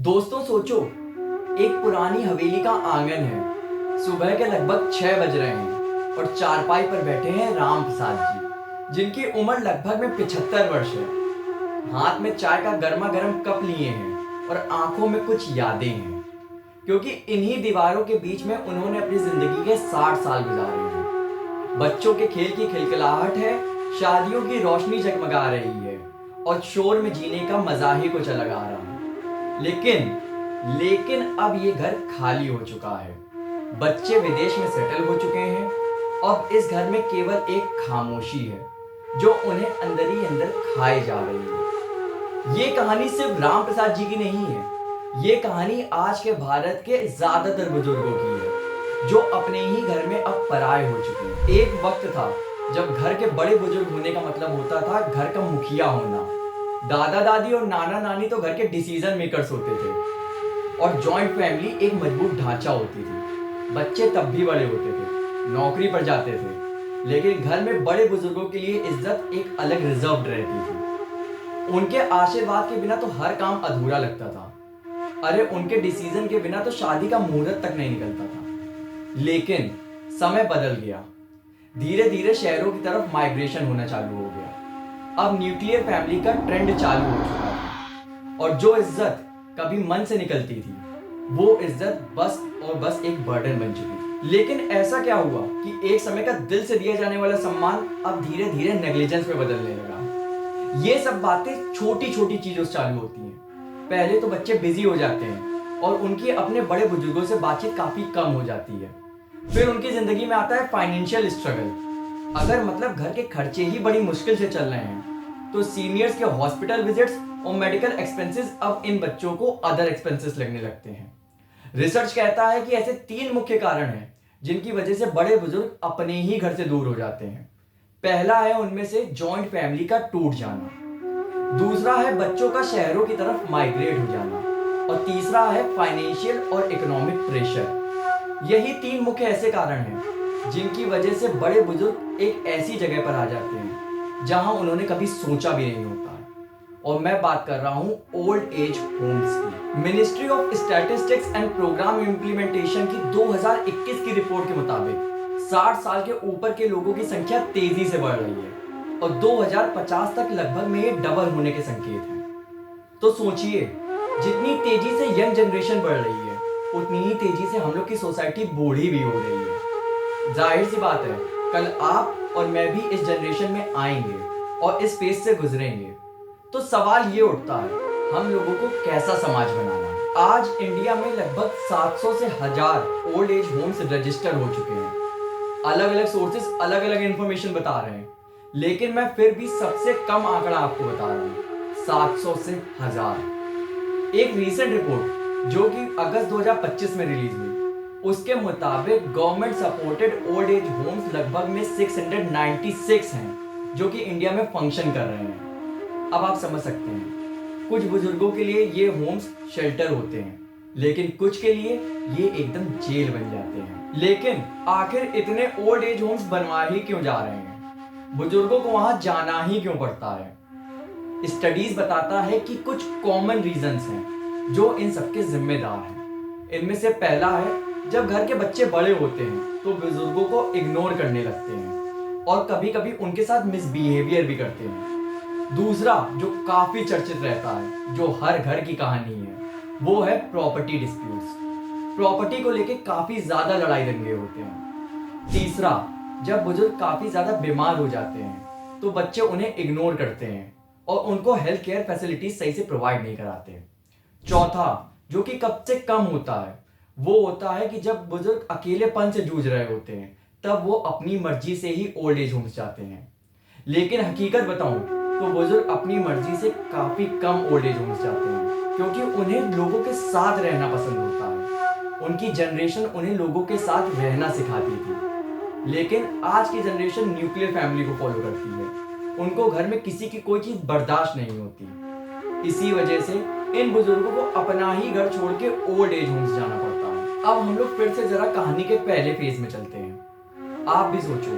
दोस्तों सोचो, एक पुरानी हवेली का आंगन है। सुबह के लगभग 6 बज रहे हैं और चारपाई पर बैठे हैं राम प्रसाद जी, जिनकी उम्र लगभग में 75 वर्ष है। हाथ में चाय का गर्मा गर्म कप लिए हैं और आंखों में कुछ यादें हैं, क्योंकि इन्हीं दीवारों के बीच में उन्होंने अपनी जिंदगी के 60 साल गुजारे हैं। बच्चों के खेल की खिलखिलाहट है, शादियों की रोशनी जगमगा रही है और शोर में जीने का मजा ही कुछ अलग आ रहा है। लेकिन लेकिन अब ये घर खाली हो चुका है। बच्चे विदेश में सेटल हो चुके हैं। अब इस घर में केवल एक खामोशी है जो उन्हें अंदर ही अंदर खाए जा रही है। ये कहानी सिर्फ राम प्रसाद जी की नहीं है। ये कहानी आज के भारत के ज्यादातर बुजुर्गों की है, जो अपने ही घर में अब पराये हो चुके हैं। एक वक्त था जब घर के बड़े बुजुर्ग होने का मतलब होता था घर का मुखिया होना। दादा दादी और नाना नानी तो घर के डिसीजन मेकर्स होते थे और जॉइंट फैमिली एक मजबूत ढांचा होती थी। बच्चे तब भी बड़े होते थे, नौकरी पर जाते थे, लेकिन घर में बड़े बुजुर्गों के लिए इज्जत एक अलग रिजर्व रहती थी। उनके आशीर्वाद के बिना तो हर काम अधूरा लगता था। अरे उनके डिसीजन के बिना तो शादी का मुहूर्त तक नहीं निकलता था। लेकिन समय बदल गया। धीरे धीरे शहरों की तरफ माइग्रेशन होना चालू हो गया। अब न्यूक्लियर फैमिली का ट्रेंड चालू हो चुका था और जो इज्जत कभी मन से निकलती थी, वो इज्जत बस और बस एक बर्डन बन चुकी थी। लेकिन ऐसा क्या हुआ कि एक समय का दिल से दिया जाने वाला सम्मान अब धीरे धीरे नेग्लिजेंस में बदलने लगा। ये सब बातें छोटी छोटी चीजों से चालू होती हैं। पहले तो बच्चे बिजी हो जाते हैं और उनकी अपने बड़े बुजुर्गों से बातचीत काफी कम हो जाती है। फिर उनकी जिंदगी में आता है फाइनेंशियल स्ट्रगल। अगर मतलब घर के खर्चे ही बड़ी मुश्किल से चल रहे हैं, तो सीनियर्स के हॉस्पिटल विजिट्स और मेडिकल एक्सपेंसेस अब इन बच्चों को अदर एक्सपेंसेस लगने लगते हैं। रिसर्च कहता है कि ऐसे 3 मुख्य कारण हैं जिनकी वजह से बड़े बुजुर्ग अपने ही घर से दूर हो जाते हैं। पहला है उनमें से जॉइंट फैमिली का टूट जाना, दूसरा है बच्चों का शहरों की तरफ माइग्रेट हो जाना और तीसरा है फाइनेंशियल और इकोनॉमिक प्रेशर। यही 3 मुख्य ऐसे कारण हैं जिनकी वजह से बड़े बुजुर्ग एक ऐसी जगह पर आ जाते हैं जहां उन्होंने कभी सोचा भी नहीं होता है। और मैं बात कर रहा हूं ओल्ड एज होम्स की। Ministry of statistics and programme implementation की 2021 की रिपोर्ट के मुताबिक 60 साल के ऊपर के लोगों की संख्या तेजी से बढ़ रही है और 2050 तक लगभग में ये डबल होने के संकेत हैं। तो सोचिए, जितनी तेजी से यंग जनरेशन बढ़ रही है, उतनी ही तेजी से हम लोग की सोसाइटी बूढ़ी भी हो रही है। जाहिर सी बात है, कल आप और मैं भी इस जनरेशन में आएंगे और इस फेज से गुजरेंगे। तो सवाल ये उठता है, हम लोगों को कैसा समाज बनाना है। आज इंडिया में लगभग 700 से 1000 ओल्ड एज होम्स रजिस्टर हो चुके हैं। अलग अलग सोर्सेस अलग अलग इंफॉर्मेशन बता रहे हैं, लेकिन मैं फिर भी सबसे कम आंकड़ा आपको बता रहा हूँ, 700 से 1000। एक रीसेंट रिपोर्ट जो कि अगस्त 2025 में रिलीज हुई, उसके मुताबिक government supported old age Holmes लगभग में 696 हैं जो कि इंडिया में फंक्शन कर रहे हैं। अब आप समझ सकते हैं, कुछ बुजुर्गों के लिए ये होम्स शेल्टर होते हैं, लेकिन कुछ के लिए ये एकदम जेल बन जाते हैं। लेकिन आखिर इतने ओल्ड एज होम्स बनवा ही क्यों जा रहे हैं? बुजुर्गों को वहां जाना ही क्यों पड़ता है? स्टडीज बताता है कि कुछ कॉमन रीजंस हैं जो इन सबके जिम्मेदार हैं। इनमें से पहला है, जब घर के बच्चे बड़े होते हैं तो बुजुर्गों को इग्नोर करने लगते हैं और कभी कभी उनके साथ मिसबिहेवियर भी करते हैं। दूसरा, जो काफी चर्चित रहता है, जो हर घर की कहानी है, वो है प्रॉपर्टी डिस्प्यूट्स। प्रॉपर्टी को लेके काफी ज्यादा लड़ाई दंगे होते हैं। तीसरा, जब बुजुर्ग काफी ज्यादा बीमार हो जाते हैं तो बच्चे उन्हें इग्नोर करते हैं और उनको हेल्थ केयर फैसिलिटीज सही से प्रोवाइड नहीं कराते। चौथा, जो कि कब से कम होता है, वो होता है कि जब बुजुर्ग अकेलेपन से जूझ रहे होते हैं तब वो अपनी मर्जी से ही ओल्ड एज होम्स जाते हैं। लेकिन हकीकत बताऊं तो बुजुर्ग अपनी मर्जी से काफी कम ओल्ड एज होम्स जाते हैं, क्योंकि उन्हें लोगों के साथ रहना पसंद होता है। उनकी जनरेशन उन्हें लोगों के साथ रहना सिखाती थी, लेकिन आज की जनरेशन न्यूक्लियर फैमिली को फॉलो करती है। उनको घर में किसी की कोई चीज बर्दाश्त नहीं होती। इसी वजह से इन बुजुर्गों को अपना ही घर छोड़ के ओल्ड एज होम्स जाना पड़ता है। अब हम लोग फिर से जरा कहानी के पहले फेज में चलते हैं। आप भी सोचो,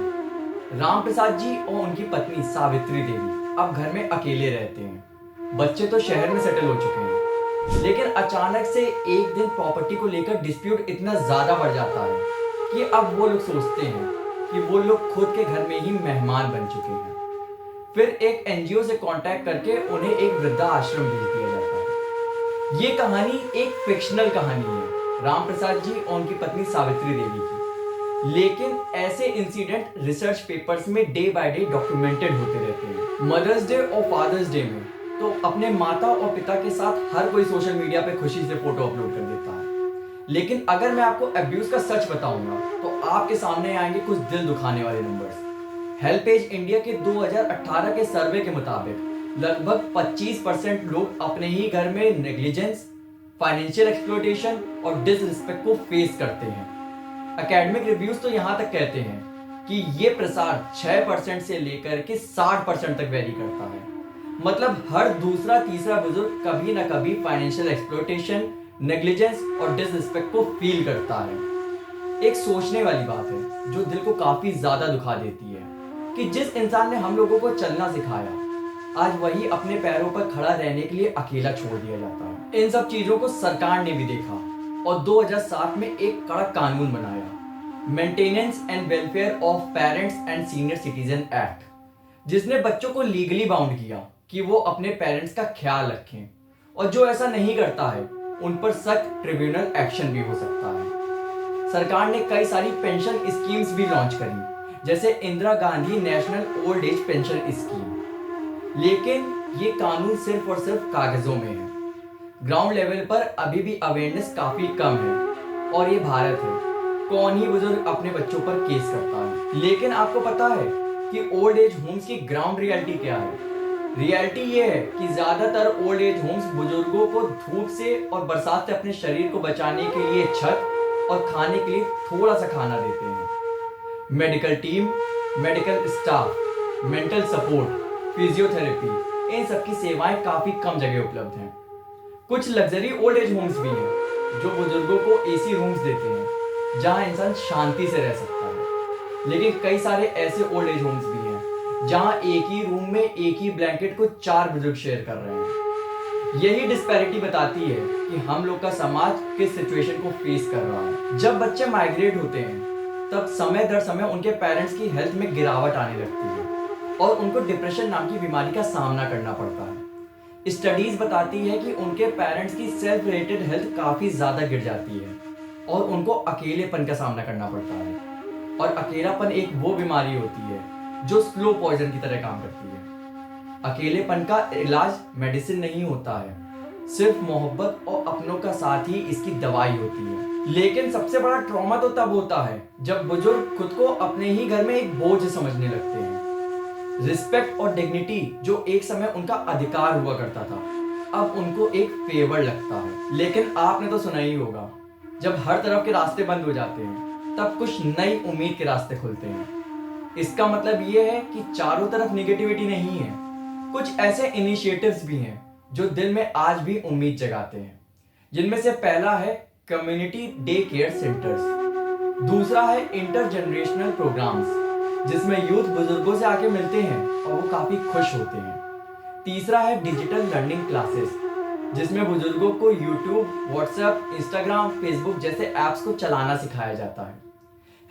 राम प्रसाद जी और उनकी पत्नी सावित्री देवी अब घर में अकेले रहते हैं। बच्चे तो शहर में सेटल हो चुके हैं, लेकिन अचानक से एक दिन प्रॉपर्टी को लेकर डिस्प्यूट इतना ज़्यादा बढ़ जाता है कि अब वो लोग सोचते हैं कि वो लोग खुद के घर में ही मेहमान बन चुके हैं। फिर एक एनजीओ से कांटेक्ट करके उन्हें एक वृद्धा आश्रम भेज दिया जाता है। ये कहानी एक फिक्शनल कहानी है राम प्रसाद जी और उनकी पत्नी सावित्री देवी की, लेकिन ऐसे इंसिडेंट रिसर्च पेपर्स में डे बाय डे डॉक्यूमेंटेड होते रहते हैं। मदर्स डे और फादर्स डे में तो अपने माता और पिता के साथ हर कोई सोशल मीडिया पे खुशी से फोटो अपलोड कर देता है, लेकिन अगर मैं आपको अब्यूज का सच बताऊंगा तो आपके सामने आएंगे कुछ दिल दुखाने वाले नंबर्स। हेल्पेज इंडिया के 2018 के सर्वे के मुताबिक लगभग 25% लोग अपने ही घर में नेग्लिजेंस, फाइनेंशियल एक्सप्लॉयटेशन और डिसरिस्पेक्ट को फेस करते हैं। एकेडमिक रिव्यूज तो यहाँ तक कहते हैं कि ये प्रसार 6% से लेकर के 60% तक वेरी करता है। मतलब हर दूसरा तीसरा बुजुर्ग कभी ना कभी फाइनेंशियल एक्सप्लॉयटेशन, नेग्लिजेंस और डिसरिस्पेक्ट को फील करता है। एक सोचने वाली बात है जो दिल को काफी ज्यादा दुखा देती है कि जिस इंसान ने हम लोगों को चलना सिखाया, आज वही अपने पैरों पर खड़ा रहने के लिए अकेला छोड़ दिया जाता है। इन सब चीजों को सरकार ने भी देखा और 2007 में एक कड़क कानून बनाया, maintenance and welfare of parents and senior citizen act, जिसने बच्चों को लीगली बाउंड किया कि वो अपने पेरेंट्स का ख्याल रखें और जो ऐसा नहीं करता है उन पर सख्त ट्रिब्यूनल एक्शन भी हो सकता है। सरकार ने कई सारी पेंशन स्कीम्स भी लॉन्च करी, जैसे Indira Gandhi national old age pension scheme, लेकिन ये कानून सिर्फ और सिर्फ कागजों में है। ग्राउंड लेवल पर अभी भी अवेयरनेस काफी कम है और ये भारत है, कौन ही बुजुर्ग अपने बच्चों पर केस करता है। लेकिन आपको पता है कि ओल्ड एज होम्स की ग्राउंड रियलिटी क्या है? रियलिटी ये है कि ज्यादातर ओल्ड एज होम्स बुजुर्गों को धूप से और बरसात से अपने शरीर को बचाने के लिए छत और खाने के लिए थोड़ा सा खाना देते हैं। Medical team, medical staff, mental support, physiotherapy, इन सब की सेवाएं काफी कम जगह उपलब्ध हैं। कुछ लग्जरी ओल्ड एज होम्स भी हैं जो बुजुर्गों को एसी रूम्स देते हैं जहां इंसान शांति से रह सकता है, लेकिन कई सारे ऐसे ओल्ड एज होम्स भी हैं जहां एक ही रूम में एक ही ब्लैंकेट को 4 बुजुर्ग शेयर कर रहे हैं। यही डिस्पैरिटी बताती है कि हम लोग का समाज किस सिचुएशन को फेस कर रहा है। जब बच्चे माइग्रेट होते हैं तब समय दर समय उनके पेरेंट्स की हेल्थ में गिरावट आने लगती है और उनको डिप्रेशन नाम की बीमारी का सामना करना पड़ता है। स्टडीज बताती है कि उनके पेरेंट्स की सेल्फ रिलेटेड हेल्थ काफी ज्यादा गिर जाती है और उनको अकेलेपन का सामना करना पड़ता है। और अकेलापन एक वो बीमारी होती है जो स्लो पॉइजन की तरह काम करती है। अकेलेपन का इलाज मेडिसिन नहीं होता है, सिर्फ मोहब्बत और अपनों का साथ ही इसकी दवाई होती है। लेकिन सबसे बड़ा ट्रॉमा तो तब होता है जब बुजुर्ग खुद को अपने ही घर में एक बोझ समझने लगते हैं। रिस्पेक्ट और डिग्निटी जो एक समय उनका अधिकार हुआ करता था, अब उनको एक फेवर लगता है। लेकिन आपने तो सुना ही होगा, जब हर तरफ के रास्ते बंद हो जाते हैं तब कुछ नई उम्मीद के रास्ते खुलते हैं। इसका मतलब ये है कि चारों तरफ निगेटिविटी नहीं है, कुछ ऐसे इनिशिएटिव्स भी हैं जो दिल में आज भी उम्मीद जगाते हैं। जिनमें से पहला है कम्युनिटी डे केयर सेंटर्स, दूसरा है इंटरजेनरेशनल प्रोग्राम्स जिसमें यूथ बुजुर्गों से आके मिलते हैं और वो काफी खुश होते हैं, तीसरा है डिजिटल लर्निंग क्लासेस जिसमें बुजुर्गों को यूट्यूब, व्हाट्सएप, इंस्टाग्राम, फेसबुक जैसे ऐप्स को चलाना सिखाया जाता है।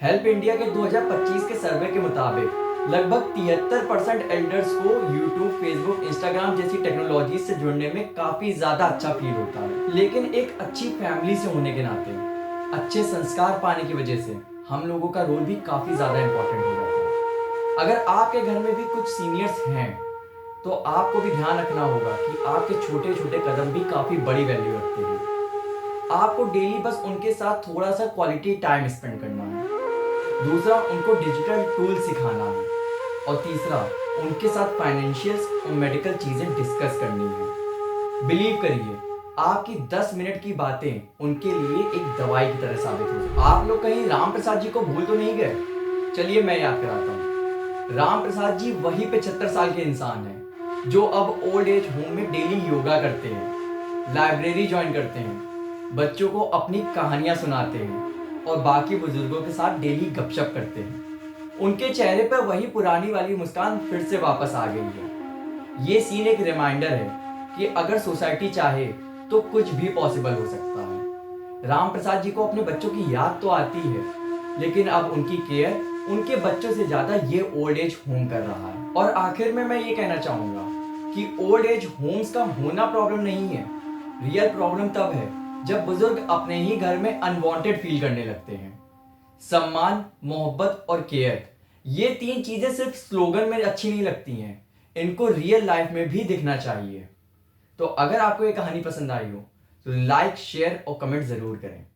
हेल्प इंडिया के 2025 के सर्वे के मुताबिक लगभग 73% एल्डर्स को यूट्यूब, फेसबुक, इंस्टाग्राम जैसी टेक्नोलॉजी से जुड़ने में काफी ज्यादा अच्छा फील होता है। लेकिन एक अच्छी फैमिली से होने के नाते, अच्छे संस्कार पाने की वजह से हम लोगों का रोल भी काफी ज्यादा इंपॉर्टेंट हो जाता है। अगर आपके घर में भी कुछ सीनियर्स हैं तो आपको भी ध्यान रखना होगा कि आपके छोटे छोटे कदम भी काफी बड़ी वैल्यू रखते हैं। आपको डेली बस उनके साथ थोड़ा सा क्वालिटी टाइम स्पेंड करना है, दूसरा उनको डिजिटल टूल सिखाना है और तीसरा उनके साथ फाइनेंशियल और मेडिकल चीजें डिस्कस करनी है। बिलीव करिए, आपकी 10 मिनट की बातें उनके लिए एक दवाई की तरह साबित हो सकती है। आप लोग कहीं राम प्रसाद जी को भूल तो नहीं गए? चलिए मैं याद कराता हूँ। राम प्रसाद जी वही 75 साल के इंसान हैं जो अब ओल्ड एज होम में डेली योगा करते हैं, लाइब्रेरी ज्वाइन करते हैं, बच्चों को अपनी कहानियां सुनाते हैं और बाकी बुजुर्गों के साथ डेली गपशप करते हैं। उनके चेहरे पर वही पुरानी वाली मुस्कान फिर से वापस आ गई है। ये सीन एक रिमाइंडर है कि अगर सोसाइटी चाहे तो कुछ भी पॉसिबल हो सकता है। राम प्रसाद जी को अपने बच्चों की याद तो आती है, लेकिन अब उनकी केयर उनके बच्चों से ज़्यादा ये ओल्ड एज होम कर रहा है। और आखिर में मैं ये कहना चाहूँगा कि ओल्ड एज होम्स का होना प्रॉब्लम नहीं है। रियल प्रॉब्लम तब है जब बुजुर्ग अपने ही घर में अनवांटेड फील करने लगते हैं। सम्मान, मोहब्बत और केयर, ये तीन चीजें सिर्फ स्लोगन में अच्छी नहीं लगती हैं, इनको रियल लाइफ में भी दिखना चाहिए। तो अगर आपको ये कहानी पसंद आई हो तो लाइक, शेयर और कमेंट जरूर करें।